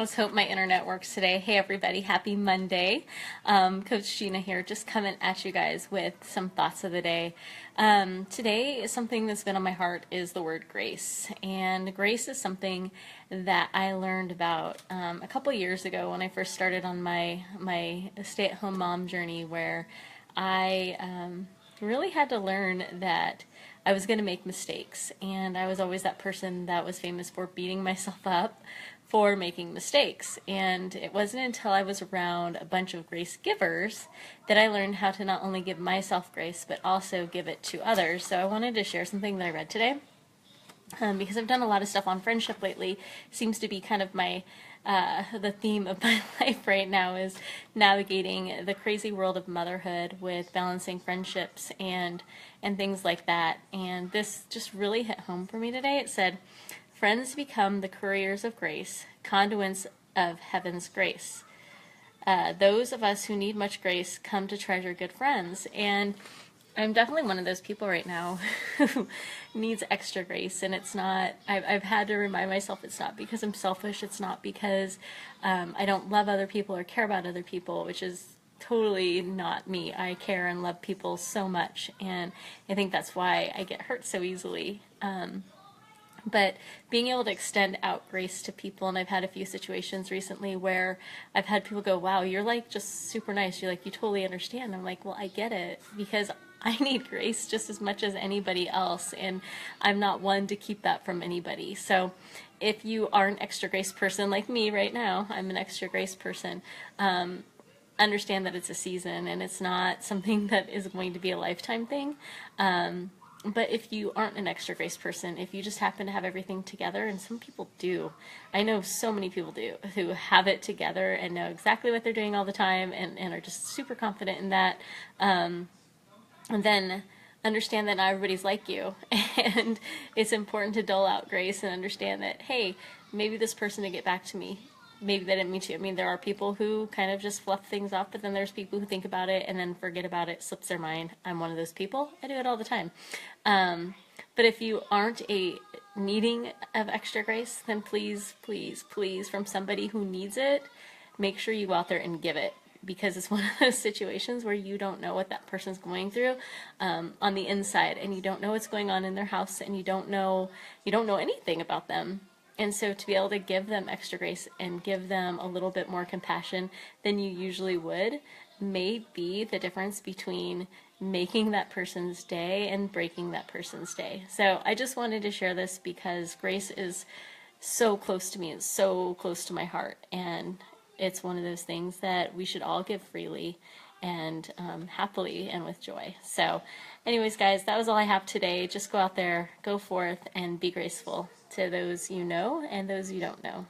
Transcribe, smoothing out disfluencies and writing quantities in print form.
Let's hope my internet works today. Hey everybody, happy Monday. Coach Gina here, just coming at you guys with some thoughts of the day. Today, something that's been on my heart is the word grace. And grace is something that I learned about a couple years ago when I first started on my stay-at-home mom journey, where I really had to learn that I was going to make mistakes. And I was always that person that was famous for beating myself up for making mistakes. And it wasn't until I was around a bunch of grace givers that I learned how to not only give myself grace, but also give it to others. So I wanted to share something that I read today. Because I've done a lot of stuff on friendship lately. Seems to be kind of my the theme of my life right now is navigating the crazy world of motherhood with balancing friendships and things like that. And this just really hit home for me today. It said, "Friends become the couriers of grace, conduits of heaven's grace. Those of us who need much grace come to treasure good friends." And I'm definitely one of those people right now who needs extra grace, and it's not, I've had to remind myself it's not because I'm selfish, it's not because I don't love other people or care about other people, which is totally not me. I care and love people so much, and I think that's why I get hurt so easily. But being able to extend out grace to people, and I've had a few situations recently where I've had people go, "Wow, you're like just super nice. You're like, you totally understand." I'm like, well, I get it, because I need grace just as much as anybody else, and I'm not one to keep that from anybody. So if you are an extra grace person like me right now, I'm an extra grace person, understand that it's a season and it's not something that is going to be a lifetime thing. But if you aren't an extra grace person, if you just happen to have everything together, and some people do, I know so many people do, who have it together and know exactly what they're doing all the time and are just super confident in that, and then understand that not everybody's like you. And it's important to dole out grace and understand that, hey, maybe this person didn't get back to me. Maybe they didn't mean to. I mean, there are people who kind of just fluff things off, but then there's people who think about it and then forget about it, slips their mind. I'm one of those people. I do it all the time. But if you aren't a needing of extra grace, then please, please, please, from somebody who needs it, make sure you go out there and give it. Because it's one of those situations where you don't know what that person's going through on the inside, and you don't know what's going on in their house, and you don't know anything about them. And so to be able to give them extra grace and give them a little bit more compassion than you usually would may be the difference between making that person's day and breaking that person's day. So I just wanted to share this because grace is so close to me. It's so close to my heart. And it's one of those things that we should all give freely and happily and with joy. So anyways, guys, that was all I have today. Just go out there, go forth, and be graceful to those you know and those you don't know.